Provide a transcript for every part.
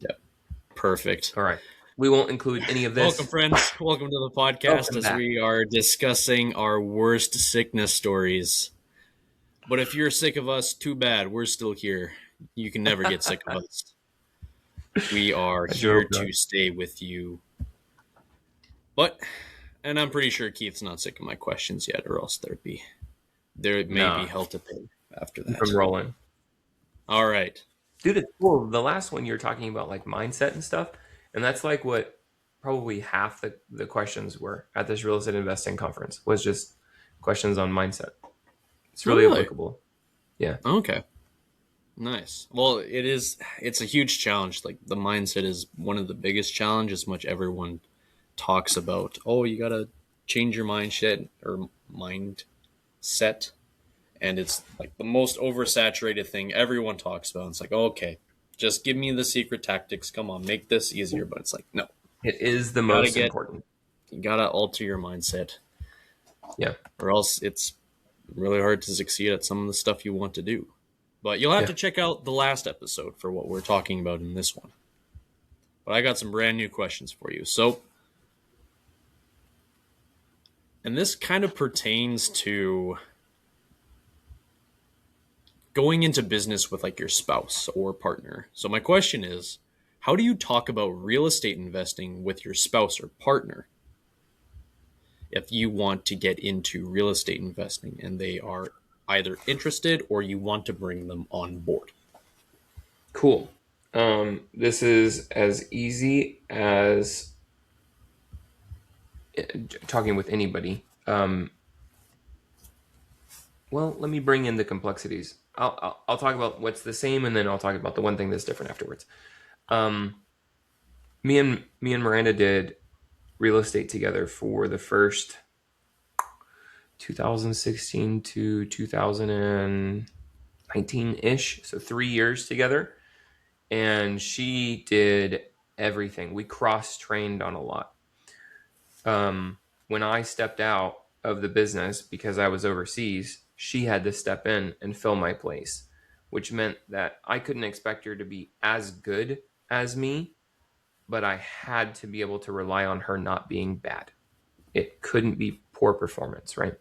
clicking. Perfect. All right. We won't include any of this. Welcome, friends. Welcome to the podcast Welcome as back. we are discussing our worst sickness stories. But if you're sick of us, too bad. We're still here. You can never get sick of us. We are I sure here hope not. to stay with you. And I'm pretty sure Keith's not sick of my questions yet, or else there may be Nah, hell to pay after keep that. them rolling. All right. Dude, it's cool. The last one you're talking about like mindset and stuff, and that's like what probably half the questions were at this real estate investing conference was just questions on mindset. It's really Really? applicable. Yeah. Okay. Nice. Well, it's a huge challenge. Like the mindset is one of the biggest challenges much everyone talks about. Oh, you got to change your mindset or mindset. And it's like the most oversaturated thing everyone talks about. It's like, okay, just give me the secret tactics. Come on, make this easier. But it's like, no, It is the you gotta most important. you gotta alter your mindset, Yeah. or else it's really hard to succeed at some of the stuff you want to do. But you'll have to check out the last episode for what we're talking about in this one. But I got some brand new questions for you. So, and this kind of pertains to going into business with like your spouse or partner. So my question is, how do you talk about real estate investing with your spouse or partner if you want to get into real estate investing and they are either interested or you want to bring them on board? Cool. This is as easy as talking with anybody. Well, let me bring in the complexities. I'll talk about what's the same, and then I'll talk about the one thing that's different afterwards. Me and Miranda did real estate together for the first 2016 to 2019-ish, so 3 years together. And she did everything. We cross-trained on a lot. When I stepped out of the business because I was overseas, she had to step in and fill my place, which meant that I couldn't expect her to be as good as me, but I had to be able to rely on her not being bad. It couldn't be poor performance, right?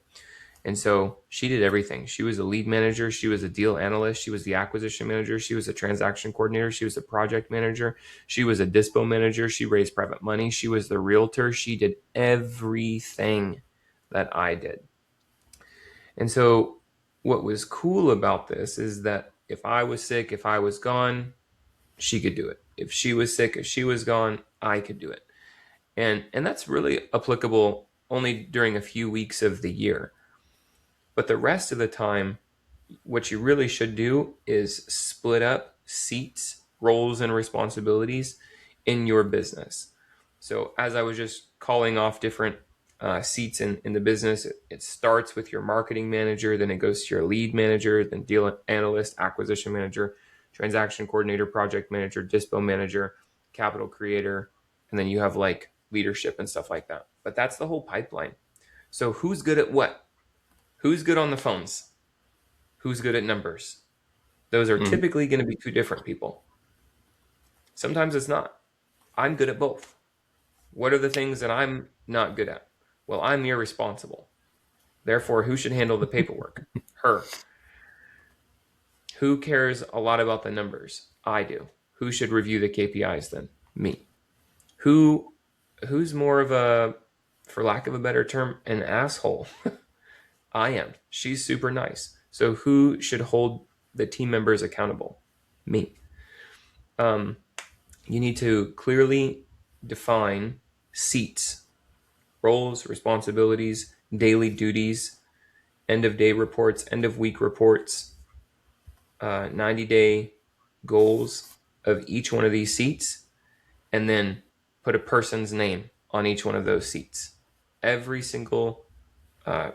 And so she did everything. She was a lead manager. She was a deal analyst. She was the acquisition manager. She was a transaction coordinator. She was a project manager. She was a dispo manager. She raised private money. She was the realtor. She did everything that I did. And so what was cool about this is that if I was sick, if I was gone, she could do it. If she was sick, if she was gone, I could do it. And that's really applicable only during a few weeks of the year. But the rest of the time, what you really should do is split up seats, roles, and responsibilities in your business. So as I was just calling off different seats in the business, it starts with your marketing manager, then it goes to your lead manager, then deal analyst, acquisition manager, transaction coordinator, project manager, dispo manager, capital creator, and then you have like leadership and stuff like that. But that's the whole pipeline. So who's good at what? Who's good on the phones? Who's good at numbers? Those are typically going to be two different people. Sometimes it's not. I'm good at both. What are the things that I'm not good at? Well, I'm irresponsible. Therefore, who should handle the paperwork? Her. Who cares a lot about the numbers? I do. Who should review the KPIs then? Me. Who's more of a, for lack of a better term, an asshole? I am. She's super nice. So who should hold the team members accountable? Me. You need to clearly define seats, roles, responsibilities, daily duties, end of day reports, end of week reports, 90-day goals of each one of these seats, and then put a person's name on each one of those seats. Every single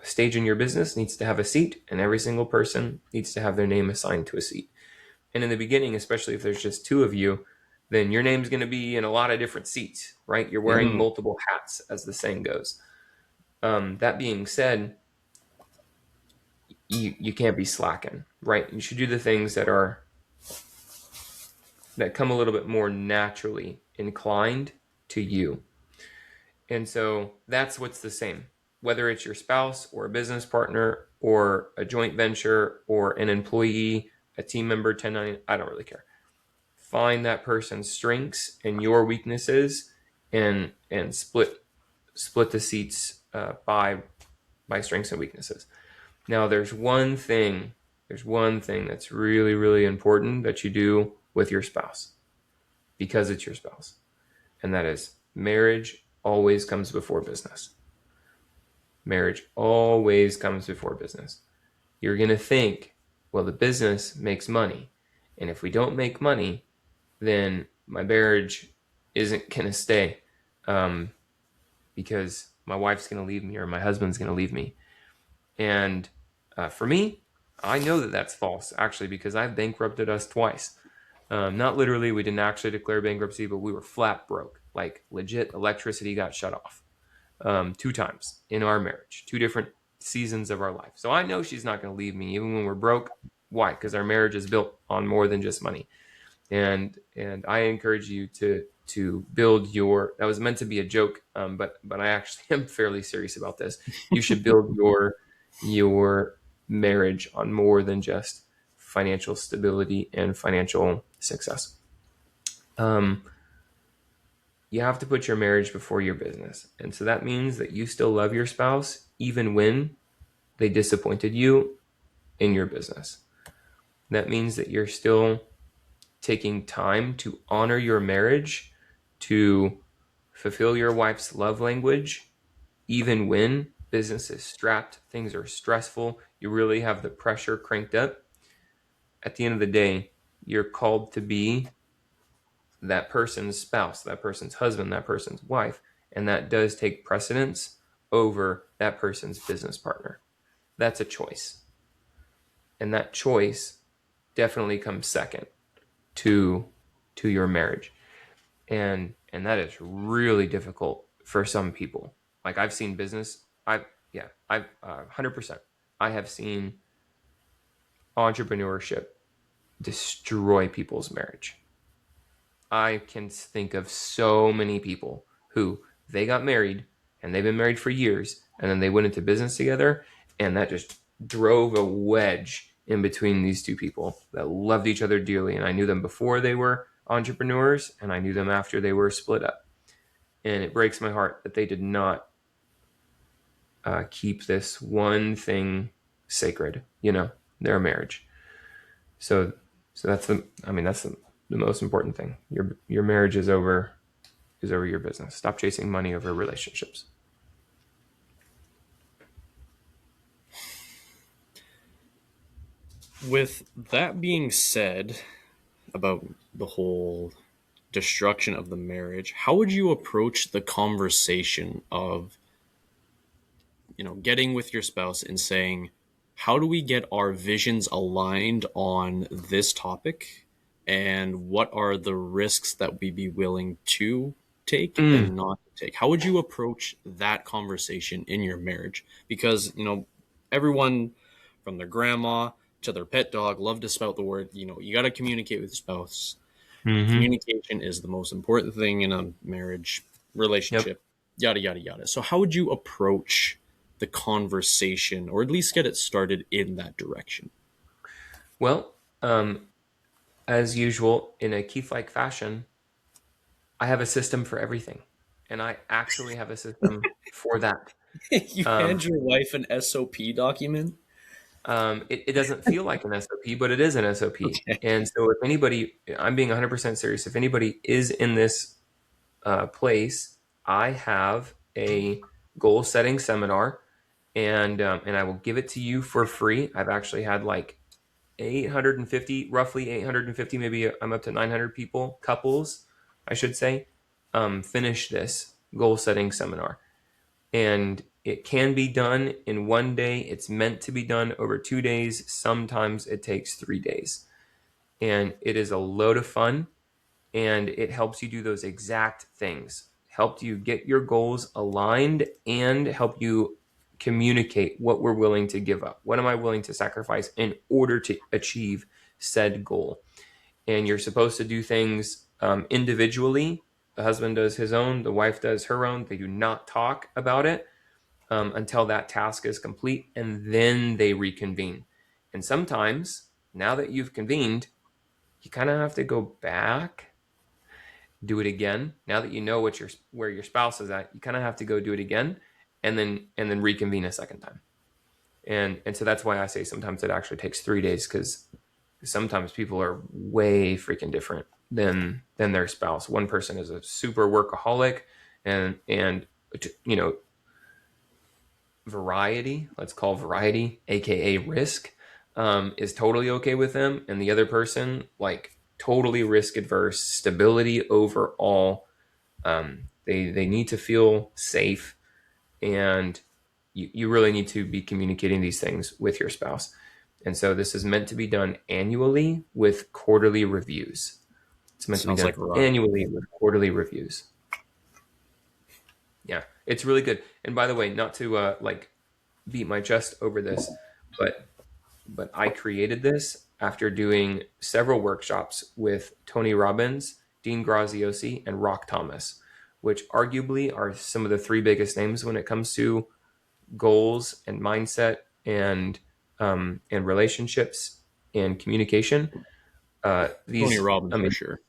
stage in your business needs to have a seat, and every single person needs to have their name assigned to a seat. And in the beginning, especially if there's just two of you, then your name's going to be in a lot of different seats, right? You're wearing multiple hats, as the saying goes. That being said, you can't be slacking, right? You should do the things that are that come a little bit more naturally inclined to you. And so that's what's the same, whether it's your spouse or a business partner or a joint venture or an employee, a team member, 1099, I don't really care. Find that person's strengths and your weaknesses, and split the seats by strengths and weaknesses. Now, there's one thing that's really, really important that you do with your spouse, because it's your spouse, and that is marriage always comes before business. Marriage always comes before business. You're going to think, well, the business makes money. And if we don't make money, then my marriage isn't going to stay, um, because my wife's going to leave me or my husband's going to leave me. And for me, I know that that's false, actually, because I've bankrupted us twice. Not literally, we didn't actually declare bankruptcy, but we were flat broke. Like legit, electricity got shut off 2 times in our marriage, 2 different seasons of our life. So I know she's not going to leave me even when we're broke. Why? Because our marriage is built on more than just money. And I encourage you to build your. That was meant to be a joke, but I actually am fairly serious about this. You should build your marriage on more than just financial stability and financial success. Um, you have to put your marriage before your business, and so that means that you still love your spouse even when they disappointed you in your business. That means that you're still taking time to honor your marriage, to fulfill your wife's love language, even when business is strapped, things are stressful, you really have the pressure cranked up. At the end of the day, you're called to be that person's spouse, that person's husband, that person's wife, and that does take precedence over that person's business partner. That's a choice. And that choice definitely comes second to your marriage. And that is really difficult for some people. Like I've seen business, I've 100%. I have seen entrepreneurship destroy people's marriage. I can think of so many people who they got married and they've been married for years, and then they went into business together, and that just drove a wedge in between these two people that loved each other dearly. And I knew them before they were entrepreneurs, and I knew them after they were split up. And it breaks my heart that they did not keep this one thing sacred, their marriage. So, that's the most important thing. Your marriage is over your business. Stop chasing money over relationships. With that being said, about the whole destruction of the marriage, how would you approach the conversation of, getting with your spouse and saying, how do we get our visions aligned on this topic? And what are the risks that we be willing to take Mm. and not take? How would you approach that conversation in your marriage? Because, everyone from their grandma to their pet dog love to spout the word, you got to communicate with your spouse. Mm-hmm. Communication is the most important thing in a marriage Yep. relationship, yada, yada, yada. So, how would you approach the conversation or at least get it started in that direction? Well, as usual, in a Keith-like fashion, I have a system for everything, and I actually have a system for that. You Um, hand your wife an SOP document? it doesn't feel like an SOP, but it is an SOP. Okay. And so, if anybody, I'm being 100% serious, if anybody is in this place, I have a goal setting seminar, and I will give it to you for free. I've actually had like 850, roughly 850, maybe I'm up to 900 people, couples, I should say, finish this goal setting seminar. And it can be done in one day. It's meant to be done over 2 days. Sometimes it takes 3 days. And it is a load of fun, and it helps you do those exact things. Help you get your goals aligned and help you communicate what we're willing to give up. What am I willing to sacrifice in order to achieve said goal? and you're supposed to do things individually. The husband does his own, the wife does her own. They do not talk about it until that task is complete, and then they reconvene. And sometimes, now that you've convened, you kind of have to go back, do it again. Now that you know where your spouse is at, you kind of have to go do it again, and then reconvene a second time. And so that's why I say sometimes it actually takes 3 days, because sometimes people are way freaking different than their spouse. One person is a super workaholic, and you know, variety, let's call variety, aka risk, is totally okay with them, and the other person, like, totally risk adverse, stability over all. They need to feel safe, and you really need to be communicating these things with your spouse. And so this is meant to be done annually with quarterly reviews. It's meant to be Sounds done like a rock. annually with quarterly reviews. Yeah, it's really good. And by the way, not to like beat my chest over this, but I created this after doing several workshops with Tony Robbins, Dean Graziosi, and Rock Thomas, which arguably are some of the three biggest names when it comes to goals and mindset and relationships and communication. Tony These, Robbins I for mean, sure.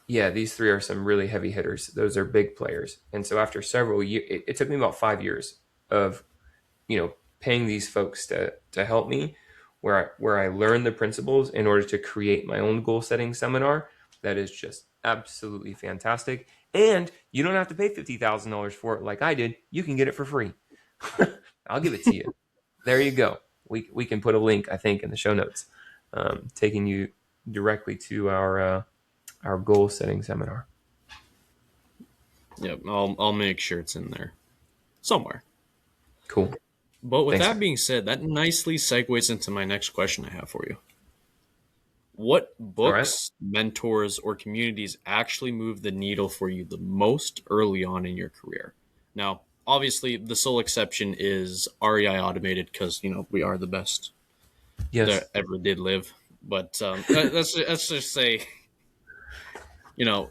yeah, these three are some really heavy hitters. Those are big players. And so after several years, it took me about 5 years of, paying these folks to help me, where I learned the principles in order to create my own goal setting seminar that is just absolutely fantastic. And you don't have to pay $50,000 for it like I did. You can get it for free. I'll give it to you. There you go. We can put a link, I think, in the show notes, taking you directly to our goal setting seminar. Yep, I'll make sure it's in there somewhere. Cool. But with Thanks, that man. being said, that nicely segues into my next question I have for you. What All right. books, mentors, or communities actually move the needle for you the most early on in your career? Now, obviously, the sole exception is REI Automated because we are the best Yes. that ever did live. But let's just say you know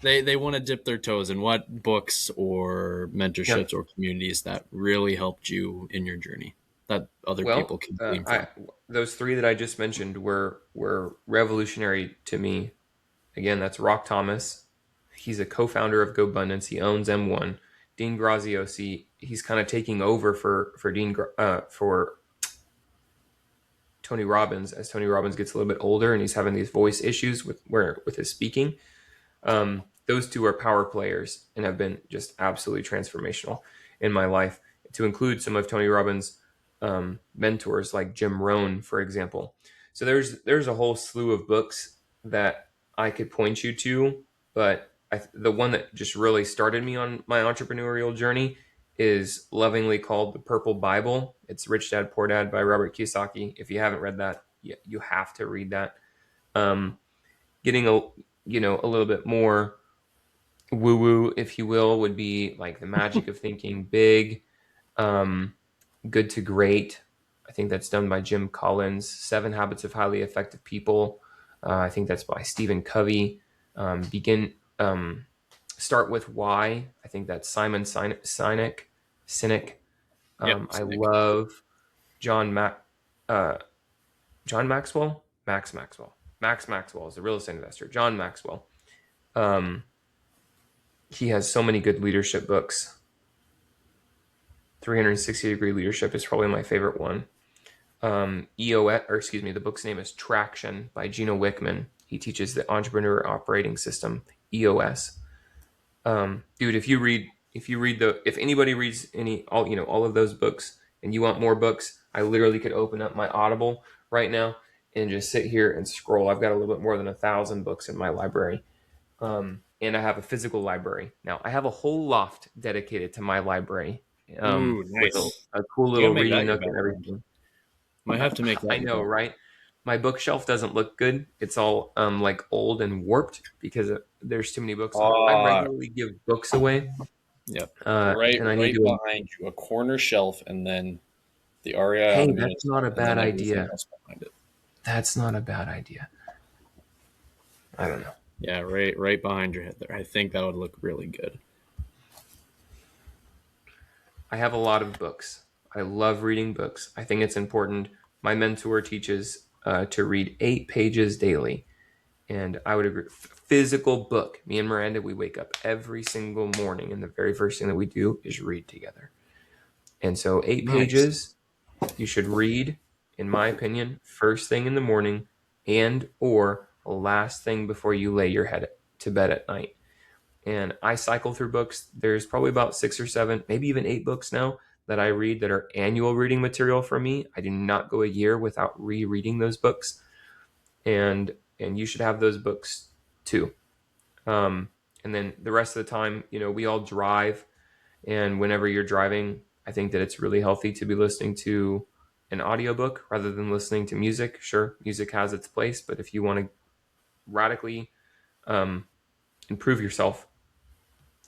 they want to dip their toes in what books or Yep. mentorships or communities that really helped you in your journey that other people Well, can glean I from. those three that I just mentioned were revolutionary to me. Again, that's Rock Thomas. He's a co-founder of GoBundance. He owns M1. Dean Graziosi. He's kind of taking over for Tony Robbins, as Tony Robbins gets a little bit older and he's having these voice issues with his speaking. Those two are power players and have been just absolutely transformational in my life. To include some of Tony Robbins' mentors, like Jim Rohn, for example. So there's a whole slew of books that I could point you to, but the one that just really started me on my entrepreneurial journey is lovingly called The Purple Bible. It's Rich Dad Poor Dad by Robert Kiyosaki. If you haven't read that, you have to read that. Um, Getting a little bit more woo woo, if you will, would be like The Magic of Thinking Big, um, Good to Great. I think that's done by Jim Collins. Seven Habits of Highly Effective People. I think that's by Stephen Covey. Begin Start with Why. I think that's Simon Sinek. Yep, I Nick. love John Mac uh, John Maxwell. Max Maxwell is a real estate investor. John Maxwell. Um, he has so many good leadership books. 360-degree leadership is probably my favorite one. EOS, or excuse me, the book's name is Traction by Gino Wickman. He teaches the entrepreneur operating system, EOS. Dude, if anybody reads all of those books, and you want more books, I literally could open up my Audible right now and just sit here and scroll. I've got a little bit more than 1,000 books in my library. And I have a physical library. Now, I have a whole loft dedicated to my library, Ooh, with a, nice. a cool You gotta little make reading that your nook and background. everything. Might have to make that I your know, background. right? My bookshelf doesn't look good. It's all like old and warped because there's too many books. I Ah, regularly give books away, yep. Right, and I need right to. behind you, a corner shelf, and then the REI Hey, automated that's not stuff, a and bad then everything idea. else behind it. That's not a bad idea. I don't know. Yeah, right behind your head there. I think that would look really good. I have a lot of books. I love reading books. I think it's important. My mentor teaches to read 8 pages daily. And I would agree. Physical book. Me and Miranda, we wake up every single morning, and the very first thing that we do is read together. And so, eight Nice. pages you should read, in my opinion, first thing in the morning and or last thing before you lay your head to bed at night. And I cycle through books. There's probably about 6 or 7, maybe even 8 books now that I read that are annual reading material for me. I do not go a year without rereading those books, and you should have those books too. Um, and then the rest of the time, we all drive, and whenever you're driving, I think that it's really healthy to be listening to an audiobook rather than listening to music. Sure, music has its place, but if you want to radically um, improve yourself,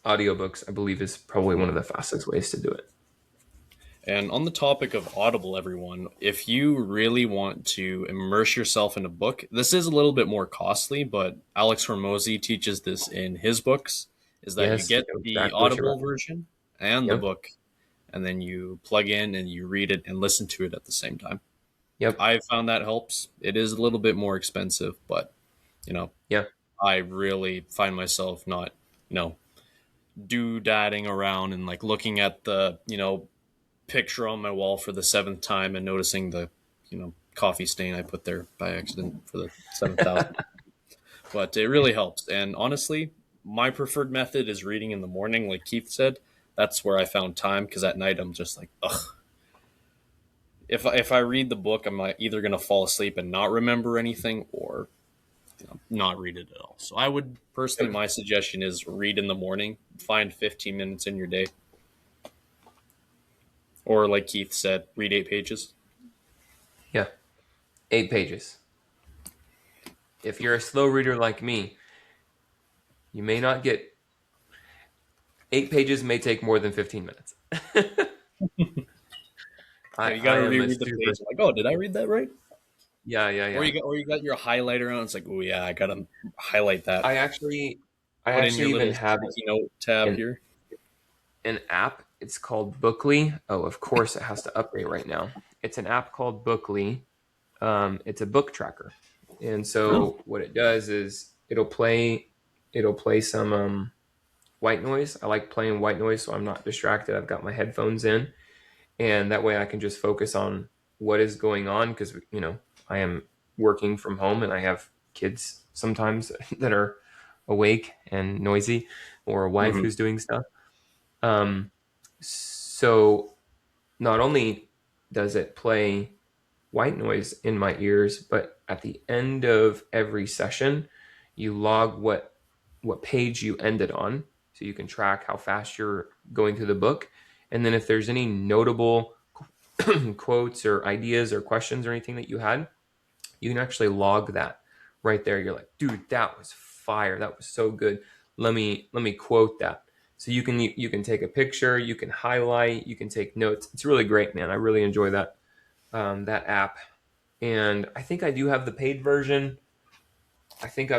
audiobooks, I believe, is probably one of the fastest ways to do it. And on the topic of Audible, everyone, if you really want to immerse yourself in a book, this is a little bit more costly, but Alex Hormozy teaches this in his books, is that you Yes, get I know the exactly what you're Audible about. version and the Yep, book, and then you plug in and you read it and listen to it at the same time. yep, I found that helps. It is a little bit more expensive, but you know, yeah, I really find myself not, you know, doodadding around and like looking at the, picture on my wall for the seventh time and noticing the, coffee stain I put there by accident for the 7,000th. But it really helps. And honestly, my preferred method is reading in the morning, like Keith said. That's where I found time because at night I'm just like, ugh. If I read the book, I'm either gonna fall asleep and not remember anything, or not read it at all. So I would personally, yep, my suggestion is read in the morning. Find 15 minutes in your day, or like Keith said, read 8 pages. yeah. 8 pages. If you're a slow reader like me, you may not get 8 pages. May take more than 15 minutes. Yeah, I you got I to am a reread the super. page. Like, oh, did I read that right? Yeah, yeah, Or yeah. you got your highlighter on. It's like, oh yeah, I gotta highlight that. I actually I Put in your actually even little have sticky note tab an here. an app. It's called Bookly. Oh, of course it has to update right now. It's an app called Bookly. It's a book tracker, and Oh. so what it does is it'll play some white noise. I like playing white noise, so I'm not distracted. I've got my headphones in, and that way I can just focus on what is going on because I am working from home and I have kids sometimes that are awake and noisy, or a wife Hmm. who's doing stuff. So not only does it play white noise in my ears, but at the end of every session, you log what page you ended on, so you can track how fast you're going through the book. And then if there's any notable quotes or ideas or questions or anything that you had, you can actually log that right there. You're like, dude, that was fire. That was so good. Let me quote that. So you can take a picture, you can highlight, you can take notes. It's really great, man. I really enjoy that app. And I think I do have the paid version. I think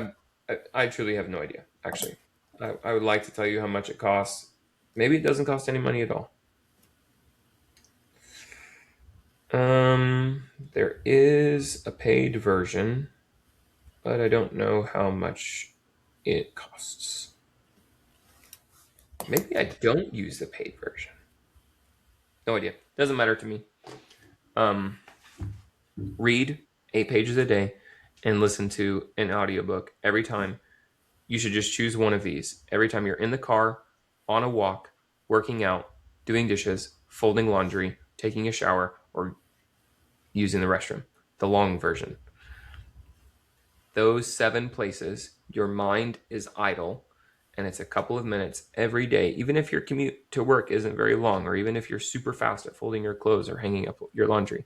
I truly have no idea. Actually, I would like to tell you how much it costs. Maybe it doesn't cost any money at all. There is a paid version, but I don't know how much it costs. Maybe I don't use the paid version. No idea. Doesn't matter to me. Um, Read 8 pages a day and listen to an audiobook every time. You should just choose one of these. Every time you're in the car, on a walk, working out, doing dishes, folding laundry, taking a shower, or using the restroom. The long version. Those 7 places, your mind is idle, and it's a couple of minutes every day, even if your commute to work isn't very long, or even if you're super fast at folding your clothes or hanging up your laundry.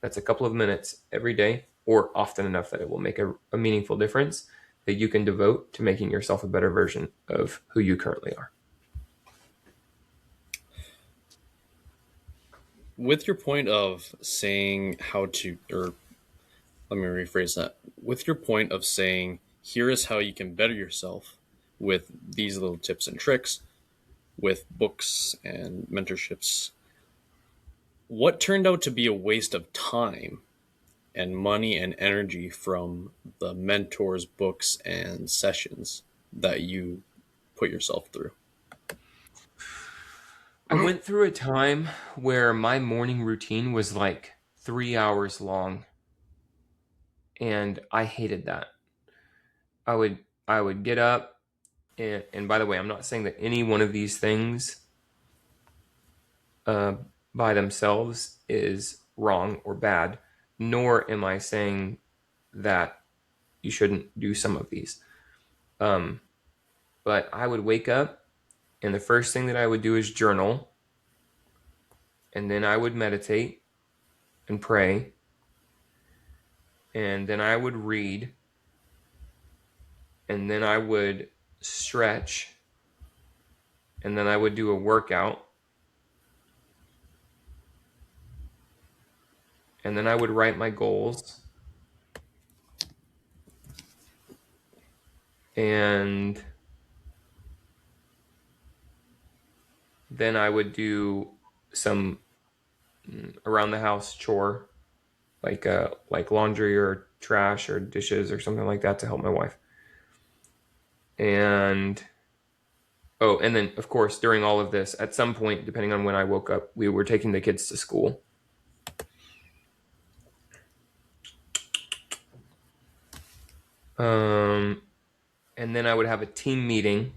That's a couple of minutes every day, or often enough that it will make a meaningful difference that you can devote to making yourself a better version of who you currently are. With your point of saying how to, or let me rephrase that. With your point of saying here is how you can better yourself with these little tips and tricks, with books and mentorships. What turned out to be a waste of time and money and energy from the mentors, books, and sessions that you put yourself through? I went through a time where my morning routine was like 3 hours long, and I hated that. I would get up, and by the way, I'm not saying that any one of these things uh, by themselves is wrong or bad, nor am I saying that you shouldn't do some of these. Um, but I would wake up, and the first thing that I would do is journal, and then I would meditate and pray, and then I would read, and then I would stretch, and then I would do a workout, and then I would write my goals, and then I would do some around the house chore, like laundry or trash or dishes or something like that to help my wife. And oh, and then of course during all of this, at some point, depending on when I woke up, we were taking the kids to school. And then I would have a team meeting.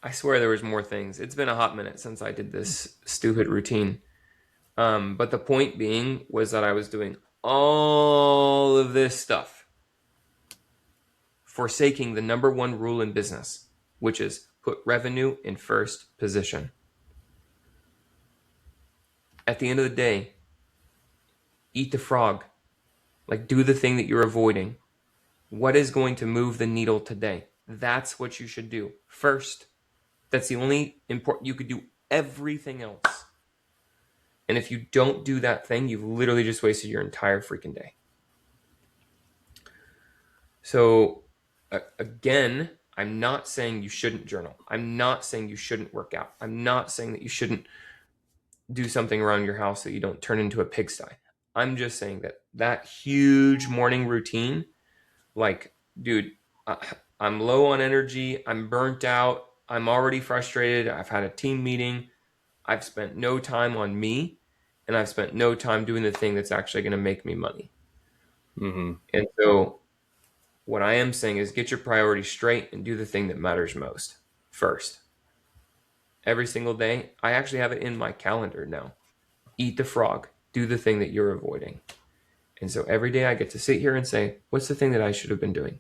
I swear there was more things. It's been a hot minute since I did this stupid routine. But the point being was that I was doing all of this stuff, forsaking the number one rule in business, which is put revenue in first position. At the end of the day, eat the frog. Like, do the thing that you're avoiding. What is going to move the needle today? That's what you should do first. That's the only important. You could do everything else. And if you don't do that thing, you've literally just wasted your entire freaking day. So, again, I'm not saying you shouldn't journal. I'm not saying you shouldn't work out. I'm not saying that you shouldn't do something around your house that you don't turn into a pigsty. I'm just saying that huge morning routine, like, dude, I'm low on energy. I'm burnt out. I'm already frustrated. I've had a team meeting. I've spent no time on me, and I've spent no time doing the thing that's actually going to make me money. Mm-hmm. And so what I am saying is get your priorities straight and do the thing that matters most first. Every single day, I actually have it in my calendar now. Eat the frog. Do the thing that you're avoiding. And so every day I get to sit here and say, what's the thing that I should have been doing?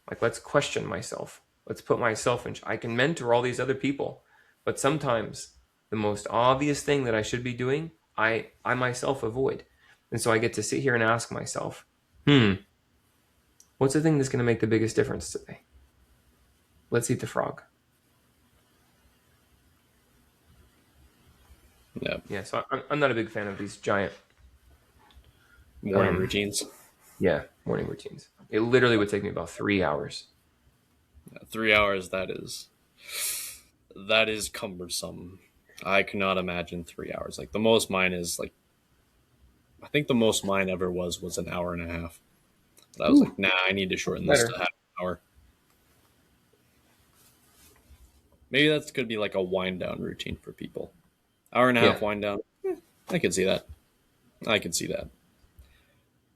Like, let's question myself. Let's put myself in. I can mentor all these other people, but sometimes the most obvious thing that I should be doing, I myself avoid. And so I get to sit here and ask myself, what's the thing that's going to make the biggest difference today? Let's eat the frog. Yeah, so I'm not a big fan of these giant morning routines. Yeah, morning routines. It literally would take me about 3 hours. 3 hours, that is cumbersome. I cannot imagine 3 hours. Like, the most mine is like, I think the most mine ever was an hour and a half. But I was like, nah, I need to shorten this to half an hour. Maybe that could be like a wind down routine for people. Hour and a half wind down. I can see that.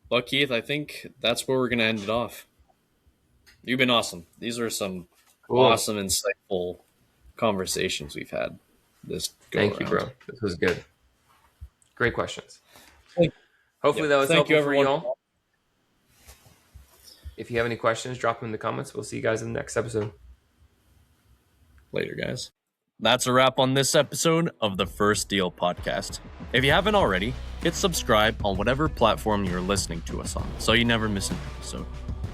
Well, Keith, I think that's where we're going to end it off. You've been awesome. These are some awesome, insightful conversations we've had. Thank you, bro. This was good. Great questions. Hopefully that was helpful for y'all. If you have any questions, drop them in the comments. We'll see you guys in the next episode. Later, guys. That's a wrap on this episode of the First Deal podcast. If you haven't already, hit subscribe on whatever platform you're listening to us on so you never miss an episode.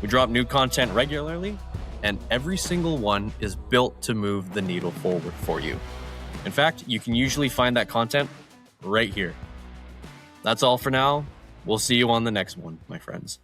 We drop new content regularly, and every single one is built to move the needle forward for you. In fact, you can usually find that content right here. That's all for now. We'll see you on the next one, my friends.